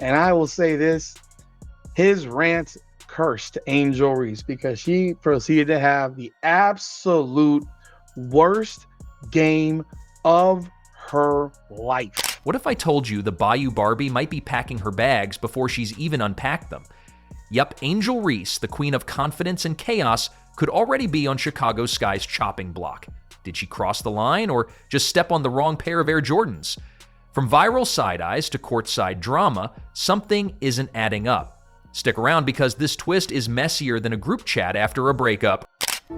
And I will say this, his rant cursed Angel Reese because she proceeded to have the absolute worst game of her life. What if I told you the Bayou Barbie might be packing her bags before she's even unpacked them? Yep, Angel Reese, the queen of confidence and chaos, could already be on Chicago Sky's chopping block. Did she cross the line or just step on the wrong pair of Air Jordans? From viral side-eyes to courtside drama, something isn't adding up. Stick around because this twist is messier than a group chat after a breakup.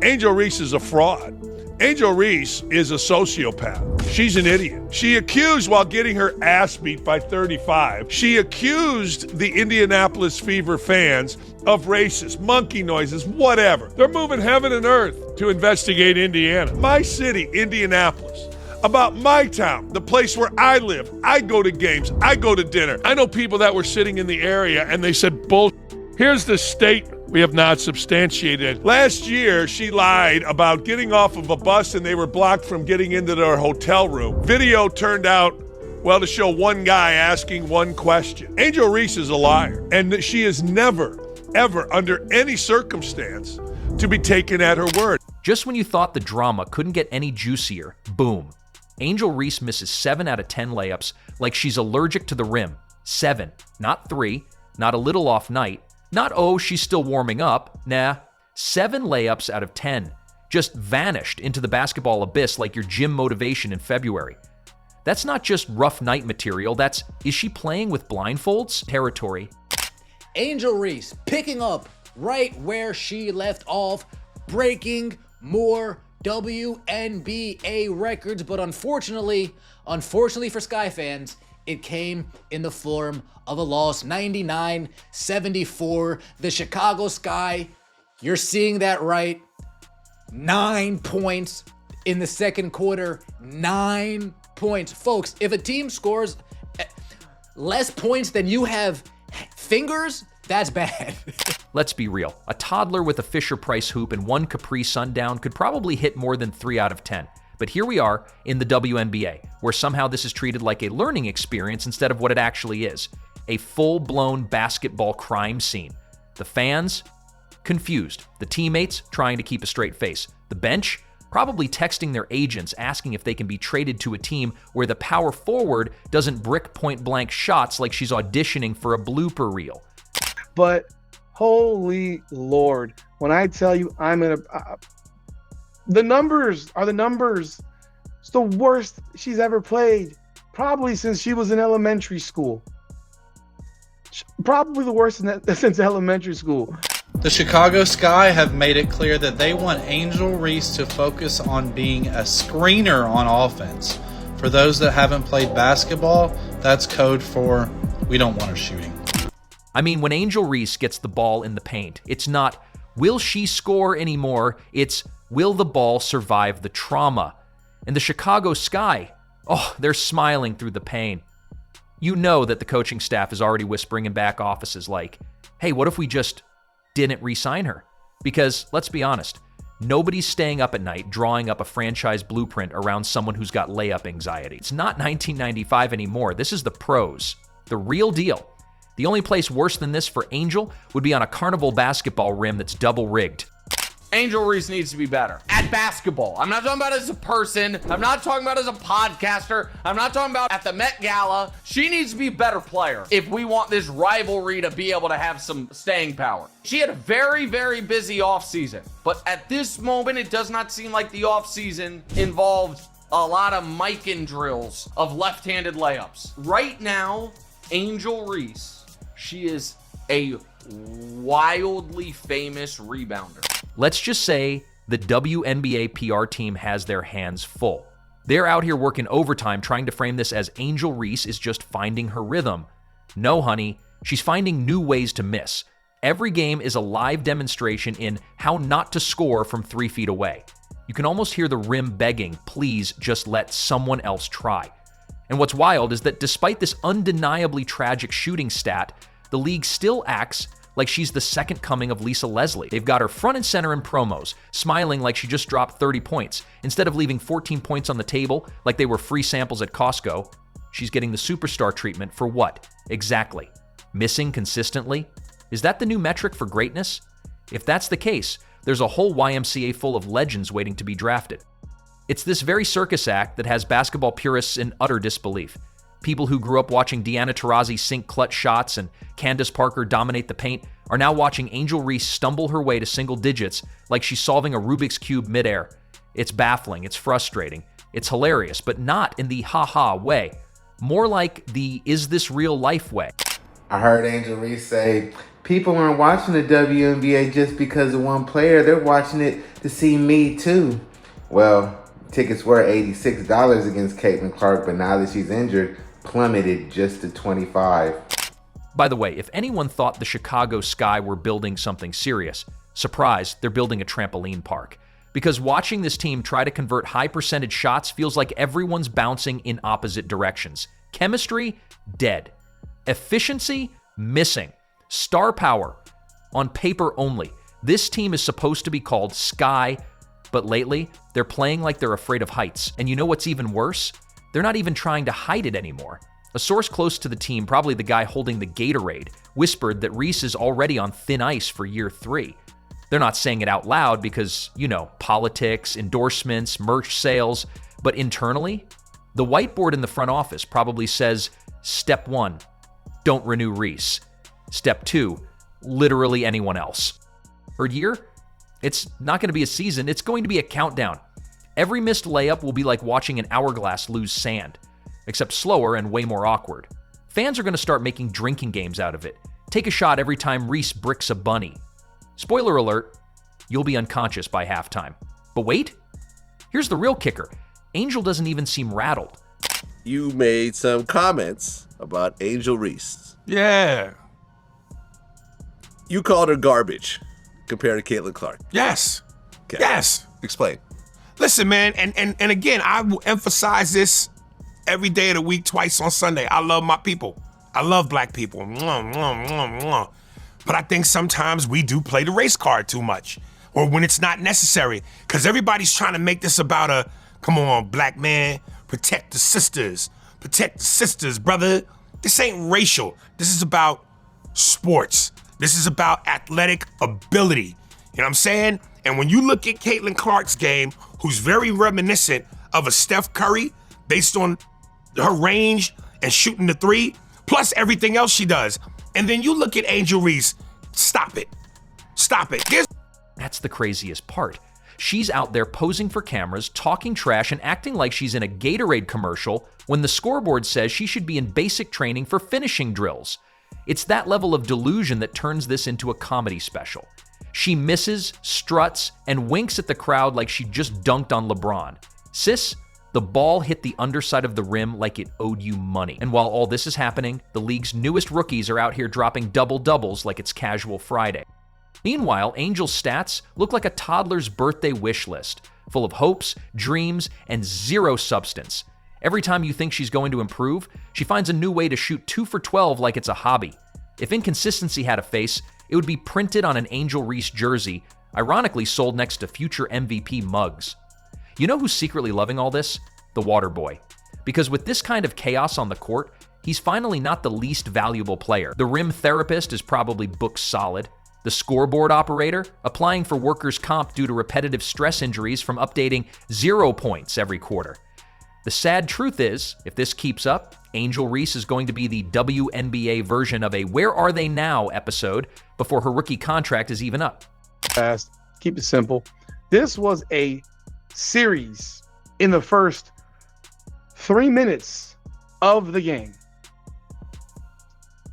Angel Reese is a fraud. Angel Reese is a sociopath. She's an idiot. She accused, while getting her ass beat by 35, she accused the Indianapolis Fever fans of racist, monkey noises, whatever. They're moving heaven and earth to investigate Indiana. My city, Indianapolis. About my town, the place where I live. I go to games. I go to dinner. I know people that were sitting in the area and they said, bull. Here's the statement we have not substantiated. Last year, she lied about getting off of a bus and they were blocked from getting into their hotel room. Video turned out, well, to show one guy asking one question. Angel Reese is a liar, and she is never, ever, under any circumstance, to be taken at her word. Just when you thought the drama couldn't get any juicier, boom. Angel Reese misses 7 out of 10 layups like she's allergic to the rim. 7, not 3, not a little off night, not, oh, she's still warming up. Nah, 7 layups out of 10. Just vanished into the basketball abyss like your gym motivation in February. That's not just rough night material, that's, is she playing with blindfolds territory? Angel Reese picking up right where she left off, breaking more WNBA records, but unfortunately for Sky fans, it came in the form of a loss, 99-74. The Chicago Sky, you're seeing that right, 9 points in the second quarter, 9 points. Folks, if a team scores less points than you have fingers, that's bad. Let's be real. A toddler with a Fisher-Price hoop and one Capri Sundown could probably hit more than 3 out of 10. But here we are in the WNBA, where somehow this is treated like a learning experience instead of what it actually is, a full-blown basketball crime scene. The fans, confused. The teammates, trying to keep a straight face. The bench, probably texting their agents asking if they can be traded to a team where the power forward doesn't brick point-blank shots like she's auditioning for a blooper reel. But holy Lord, when I tell you the numbers are the numbers. It's the worst she's ever played, probably since she was in elementary school. Probably the worst since elementary school. The Chicago Sky have made it clear that they want Angel Reese to focus on being a screener on offense. For those that haven't played basketball, that's code for we don't want her shooting. I mean, when Angel Reese gets the ball in the paint, it's not, will she score anymore? It's, will the ball survive the trauma? And the Chicago Sky, oh, they're smiling through the pain. You know that the coaching staff is already whispering in back offices like, hey, what if we just didn't re-sign her? Because, let's be honest, nobody's staying up at night drawing up a franchise blueprint around someone who's got layup anxiety. It's not 1995 anymore. This is the pros, the real deal. The only place worse than this for Angel would be on a carnival basketball rim that's double-rigged. Angel Reese needs to be better at basketball. I'm not talking about as a person. I'm not talking about as a podcaster. I'm not talking about at the Met Gala. She needs to be a better player if we want this rivalry to be able to have some staying power. She had a very, very busy offseason, but at this moment, it does not seem like the offseason involved a lot of Mikan drills of left-handed layups. Right now, Angel Reese, she is a wildly famous rebounder. Let's just say the WNBA PR team has their hands full. They're out here working overtime trying to frame this as Angel Reese is just finding her rhythm. No, honey, she's finding new ways to miss. Every game is a live demonstration in how not to score from 3 feet away. You can almost hear the rim begging, please just let someone else try. And what's wild is that despite this undeniably tragic shooting stat, the league still acts like she's the second coming of Lisa Leslie. They've got her front and center in promos, smiling like she just dropped 30 points. Instead of leaving 14 points on the table like they were free samples at Costco, she's getting the superstar treatment for what? Exactly. Missing consistently? Is that the new metric for greatness? If that's the case, there's a whole YMCA full of legends waiting to be drafted. It's this very circus act that has basketball purists in utter disbelief. People who grew up watching Deanna Taurasi sink clutch shots and Candace Parker dominate the paint are now watching Angel Reese stumble her way to single digits like she's solving a Rubik's Cube midair. It's baffling, it's frustrating, it's hilarious, but not in the ha-ha way. More like the is this real life way. I heard Angel Reese say, people aren't watching the WNBA just because of one player. They're watching it to see me too. Well, tickets were $86 against Caitlin Clark, but now that she's injured, plummeted just to $25. By the way, if anyone thought the Chicago Sky were building something serious, surprise, they're building a trampoline park. Because watching this team try to convert high percentage shots feels like everyone's bouncing in opposite directions. Chemistry, dead. Efficiency, missing. Star power, on paper only. This team is supposed to be called Sky, but lately, they're playing like they're afraid of heights. And you know what's even worse? They're not even trying to hide it anymore. A source close to the team, probably the guy holding the Gatorade, whispered that Reese is already on thin ice for year 3. They're not saying it out loud because, politics, endorsements, merch sales, but internally, the whiteboard in the front office probably says, Step 1, don't renew Reese. Step 2, literally anyone else. Third year? It's not going to be a season, it's going to be a countdown. Every missed layup will be like watching an hourglass lose sand, except slower and way more awkward. Fans are going to start making drinking games out of it. Take a shot every time Reese bricks a bunny. Spoiler alert, you'll be unconscious by halftime. But wait, here's the real kicker. Angel doesn't even seem rattled. You made some comments about Angel Reese. Yeah. You called her garbage compared to Caitlin Clark. Yes. Okay. Yes. Explain. Listen, man, and again, I will emphasize this every day of the week, twice on Sunday. I love my people. I love black people. Mwah, mwah, mwah, mwah. But I think sometimes we do play the race card too much, or when it's not necessary, because everybody's trying to make this about a, come on, black man, protect the sisters, brother. This ain't racial. This is about sports. This is about athletic ability. You know what I'm saying? And when you look at Caitlin Clark's game, who's very reminiscent of a Steph Curry based on her range and shooting the three, plus everything else she does. And then you look at Angel Reese, stop it. That's the craziest part. She's out there posing for cameras, talking trash, and acting like she's in a Gatorade commercial when the scoreboard says she should be in basic training for finishing drills. It's that level of delusion that turns this into a comedy special. She misses, struts, and winks at the crowd like she just dunked on LeBron. Sis, the ball hit the underside of the rim like it owed you money. And while all this is happening, the league's newest rookies are out here dropping double-doubles like it's casual Friday. Meanwhile, Angel's stats look like a toddler's birthday wish list, full of hopes, dreams, and zero substance. Every time you think she's going to improve, she finds a new way to shoot 2 for 12 like it's a hobby. If inconsistency had a face, it would be printed on an Angel Reese jersey, ironically sold next to future MVP mugs. You know who's secretly loving all this? The water boy. Because with this kind of chaos on the court, he's finally not the least valuable player. The rim therapist is probably booked solid. The scoreboard operator, applying for workers' comp due to repetitive stress injuries from updating 0 points every quarter. The sad truth is, if this keeps up, Angel Reese is going to be the WNBA version of a Where Are They Now episode before her rookie contract is even up. Fast. Keep it simple. This was a series in the first 3 minutes of the game.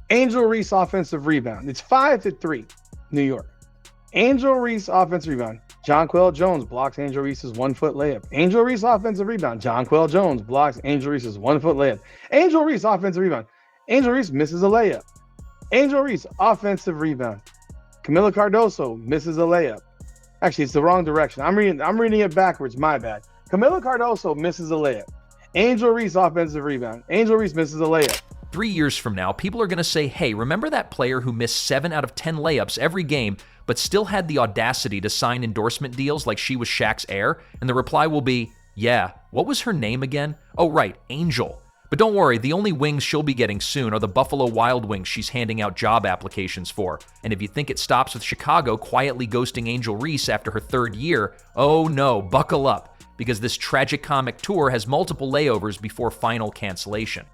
Angel Reese offensive rebound. It's 5-3, New York. Angel Reese offensive rebound. Jonquel Jones blocks Angel Reese's 1-foot layup. Angel Reese offensive rebound. Jonquel Jones blocks Angel Reese's 1-foot layup. Angel Reese offensive rebound. Angel Reese misses a layup. Angel Reese offensive rebound. Camila Cardoso misses a layup. Actually, it's the wrong direction. I'm reading it backwards. My bad. Camila Cardoso misses a layup. Angel Reese offensive rebound. Angel Reese misses a layup. 3 years from now, people are going to say, hey, remember that player who missed 7 out of 10 layups every game, but still had the audacity to sign endorsement deals like she was Shaq's heir? And the reply will be, yeah, what was her name again? Oh, right, Angel. But don't worry, the only wings she'll be getting soon are the Buffalo Wild Wings she's handing out job applications for. And if you think it stops with Chicago quietly ghosting Angel Reese after her 3rd year, oh no, buckle up, because this tragicomic tour has multiple layovers before final cancellation.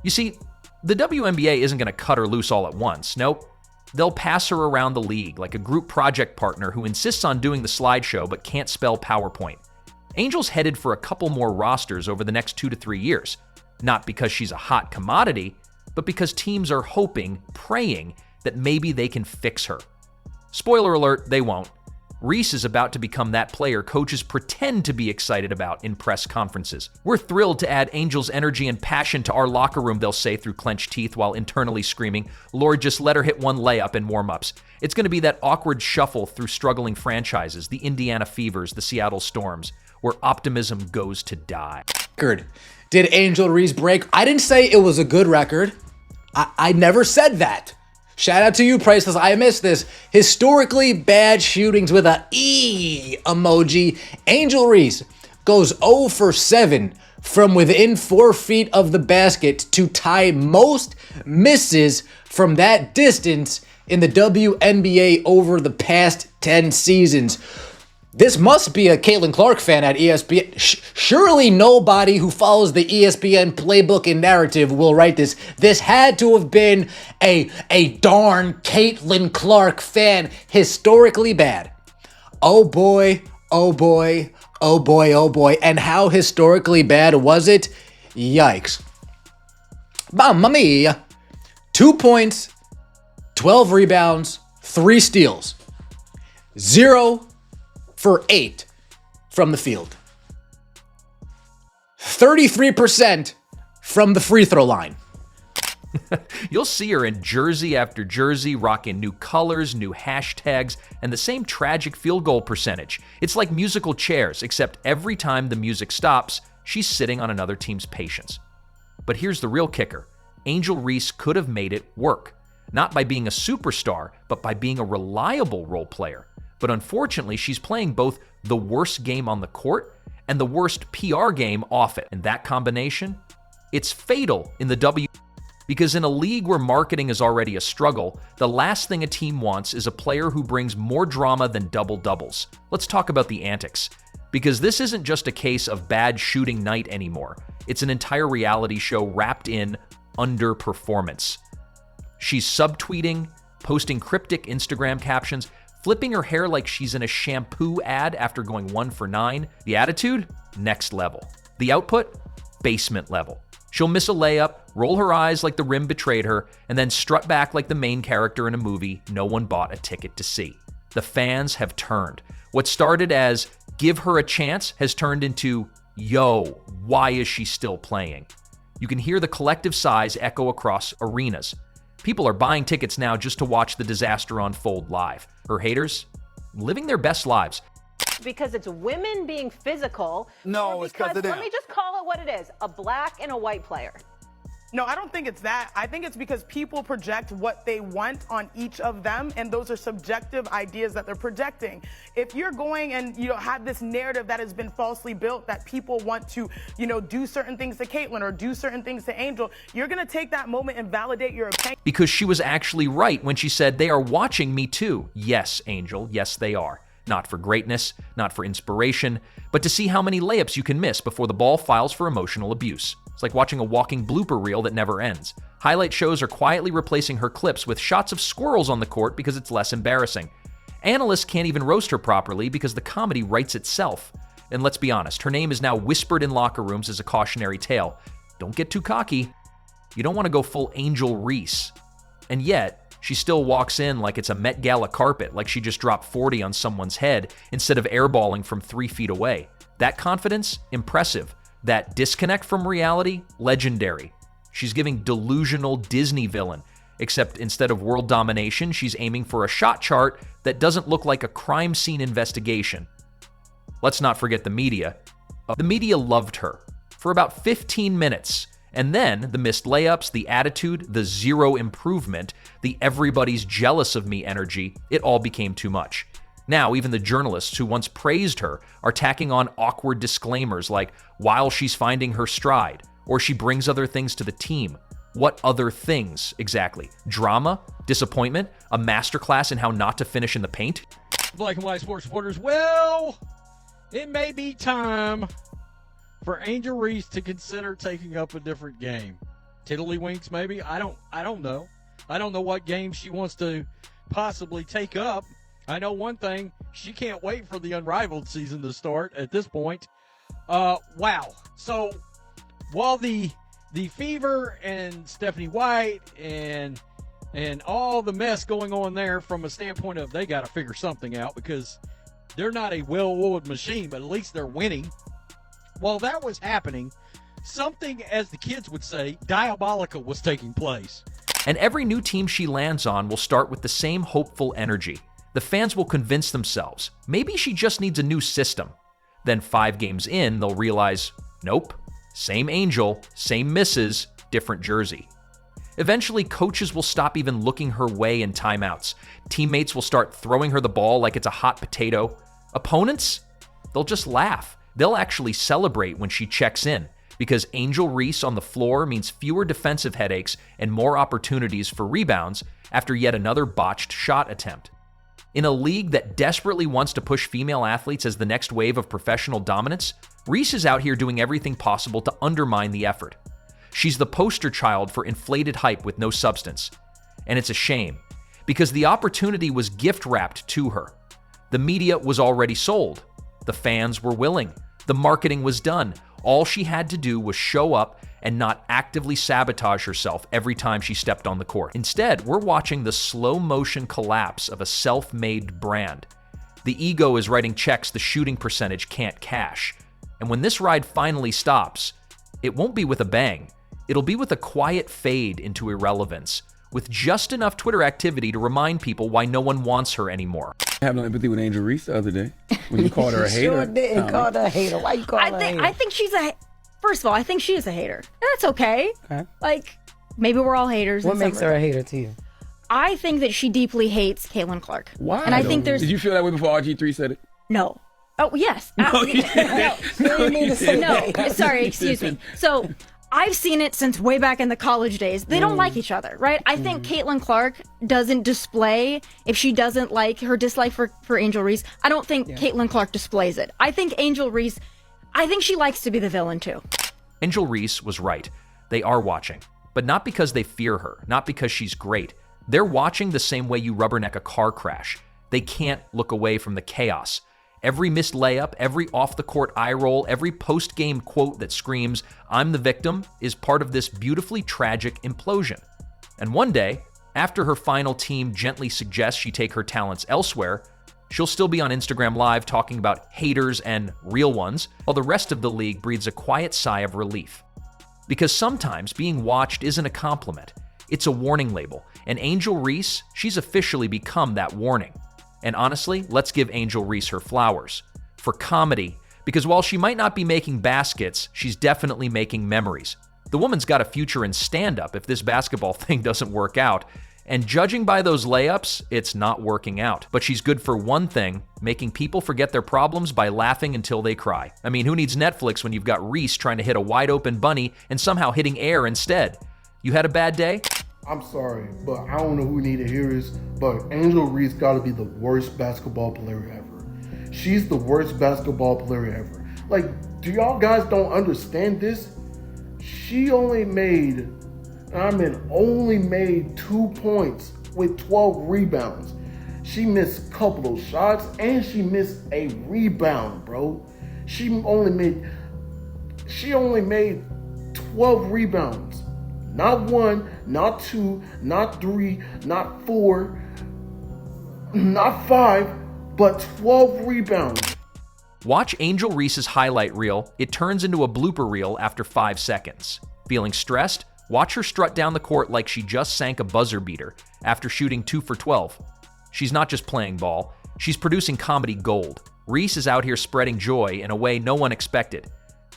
You see, the WNBA isn't going to cut her loose all at once. Nope. They'll pass her around the league like a group project partner who insists on doing the slideshow but can't spell PowerPoint. Angel's headed for a couple more rosters over the next 2 to 3 years. Not because she's a hot commodity, but because teams are hoping, praying, that maybe they can fix her. Spoiler alert, they won't. Reese is about to become that player coaches pretend to be excited about in press conferences. We're thrilled to add Angel's energy and passion to our locker room, they'll say through clenched teeth while internally screaming, Lord, just let her hit one layup in warm-ups. It's going to be that awkward shuffle through struggling franchises, the Indiana Fevers, the Seattle Storms, where optimism goes to die. Did Angel Reese break? I didn't say it was a good record. I never said that. Shout out to you, Priceless. I missed this. Historically bad shootings with a E emoji. Angel Reese goes 0 for 7 from within 4 feet of the basket to tie most misses from that distance in the WNBA over the past 10 seasons. This must be a Caitlin Clark fan at ESPN. Surely nobody who follows the ESPN playbook and narrative will write this. This had to have been a darn Caitlin Clark fan. Historically bad. Oh boy, oh boy, oh boy, oh boy. And how historically bad was it? Yikes. Mamma mia. 2 points, 12 rebounds, 3 steals. 0 for 8 from the field. 33% from the free throw line. You'll see her in jersey after jersey, rocking new colors, new hashtags, and the same tragic field goal percentage. It's like musical chairs, except every time the music stops, she's sitting on another team's patience. But here's the real kicker. Angel Reese could have made it work. Not by being a superstar, but by being a reliable role player. But unfortunately, she's playing both the worst game on the court and the worst PR game off it. And that combination, it's fatal in the W. Because in a league where marketing is already a struggle, the last thing a team wants is a player who brings more drama than double-doubles. Let's talk about the antics. Because this isn't just a case of bad shooting night anymore. It's an entire reality show wrapped in underperformance. She's subtweeting, posting cryptic Instagram captions, flipping her hair like she's in a shampoo ad after going 1 for 9. The attitude? Next level. The output? Basement level. She'll miss a layup, roll her eyes like the rim betrayed her, and then strut back like the main character in a movie no one bought a ticket to see. The fans have turned. What started as, give her a chance, has turned into, yo, why is she still playing? You can hear the collective sighs echo across arenas. People are buying tickets now just to watch the disaster unfold live. Her haters, living their best lives. Because it's women being physical. No, it's because of them. Let me just call it what it is, a black and a white player. No, I don't think it's that. I think it's because people project what they want on each of them, and those are subjective ideas that they're projecting. If you're going and have this narrative that has been falsely built that people want to, do certain things to Caitlin or do certain things to Angel, you're gonna take that moment and validate your opinion. Because she was actually right when she said, they are watching me too. Yes, Angel, yes they are. Not for greatness, not for inspiration, but to see how many layups you can miss before the ball files for emotional abuse. It's like watching a walking blooper reel that never ends. Highlight shows are quietly replacing her clips with shots of squirrels on the court because it's less embarrassing. Analysts can't even roast her properly because the comedy writes itself. And let's be honest, her name is now whispered in locker rooms as a cautionary tale. Don't get too cocky. You don't want to go full Angel Reese. And yet, she still walks in like it's a Met Gala carpet, like she just dropped 40 on someone's head instead of airballing from 3 feet away. That confidence? Impressive. That disconnect from reality? Legendary. She's giving delusional Disney villain, except instead of world domination, she's aiming for a shot chart that doesn't look like a crime scene investigation. Let's not forget the media. The media loved her for about 15 minutes. And then the missed layups, the attitude, the zero improvement, the everybody's jealous of me energy, it all became too much. Now, even the journalists who once praised her are tacking on awkward disclaimers like, while she's finding her stride, Or she brings other things to the team. What other things, exactly? Drama? Disappointment? A masterclass in how not to finish in the paint? Black and white sports reporters, well, it may be time for Angel Reese to consider taking up a different game. Tiddlywinks, maybe? I don't know. I don't know what game she wants to possibly take up. I know one thing, she can't wait for the Unrivaled season to start at this point. Wow. So while the Fever and Stephanie White and all the mess going on there from a standpoint of they got to figure something out because they're not a well-oiled machine, but at least they're winning. While that was happening, something, as the kids would say, diabolical was taking place. And every new team she lands on will start with the same hopeful energy. The fans will convince themselves, maybe she just needs a new system. Then 5 games in, they'll realize, nope, same Angel, same misses, different jersey. Eventually, coaches will stop even looking her way in timeouts. Teammates will start throwing her the ball like it's a hot potato. Opponents? They'll just laugh. They'll actually celebrate when she checks in, because Angel Reese on the floor means fewer defensive headaches and more opportunities for rebounds after yet another botched shot attempt. In a league that desperately wants to push female athletes as the next wave of professional dominance, Reese is out here doing everything possible to undermine the effort. She's the poster child for inflated hype with no substance. And it's a shame, because the opportunity was gift-wrapped to her. The media was already sold. The fans were willing. The marketing was done. All she had to do was show up and not actively sabotage herself every time she stepped on the court. Instead, we're watching the slow-motion collapse of a self-made brand. The ego is writing checks the shooting percentage can't cash. And when this ride finally stops, it won't be with a bang. It'll be with a quiet fade into irrelevance, with just enough Twitter activity to remind people why no one wants her anymore. I have no empathy with Angel Reese the other day when you called her a hater. Sure didn't call her a hater. Why you call her a hater? I think she's first of all, I think she is a hater. And that's okay. Like, maybe we're all haters. What makes her a hater to you? I think that she deeply hates Caitlin Clark. Why? And I think Did you feel that way before RG3 said it? No. Oh, yes. No, you didn't. No, sorry, excuse me. So, I've seen it since way back in the college days. They don't like each other, right? I think Caitlin Clark doesn't display, if she doesn't like her dislike for Angel Reese, I don't think Caitlin Clark displays it. I think Angel Reese, I think she likes to be the villain too. Angel Reese was right. They are watching, but not because they fear her, not because she's great. They're watching the same way you rubberneck a car crash. They can't look away from the chaos. Every missed layup, every off-the-court eye roll, every post-game quote that screams, "I'm the victim," is part of this beautifully tragic implosion. And one day, after her final team gently suggests she take her talents elsewhere, she'll still be on Instagram Live talking about haters and real ones, while the rest of the league breathes a quiet sigh of relief. Because sometimes being watched isn't a compliment, it's a warning label, and Angel Reese, she's officially become that warning. And honestly, let's give Angel Reese her flowers. For comedy, because while she might not be making baskets, she's definitely making memories. The woman's got a future in stand-up if this basketball thing doesn't work out. And judging by those layups, it's not working out. But she's good for one thing, making people forget their problems by laughing until they cry. I mean, who needs Netflix when you've got Reese trying to hit a wide-open bunny and somehow hitting air instead? You had a bad day? I'm sorry, but I don't know who need to hear this, but Angel Reese gotta be the worst basketball player ever. She's the worst basketball player ever. Like, do y'all guys don't understand this? She only made 2 points with 12 rebounds. She missed a couple of shots and she missed a rebound, bro. She only made 12 rebounds. Not 1, not 2, not 3, not 4, not 5, but 12 rebounds. Watch Angel Reese's highlight reel. It turns into a blooper reel after 5 seconds. Feeling stressed? Watch her strut down the court like she just sank a buzzer beater after shooting 2 for 12. She's not just playing ball, she's producing comedy gold. Reese is out here spreading joy in a way no one expected.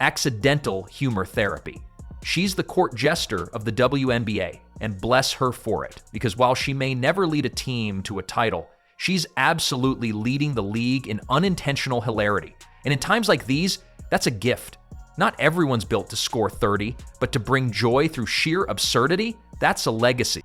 Accidental humor therapy. She's the court jester of the WNBA, and bless her for it, because while she may never lead a team to a title, she's absolutely leading the league in unintentional hilarity. And in times like these, that's a gift. Not everyone's built to score 30, but to bring joy through sheer absurdity, that's a legacy.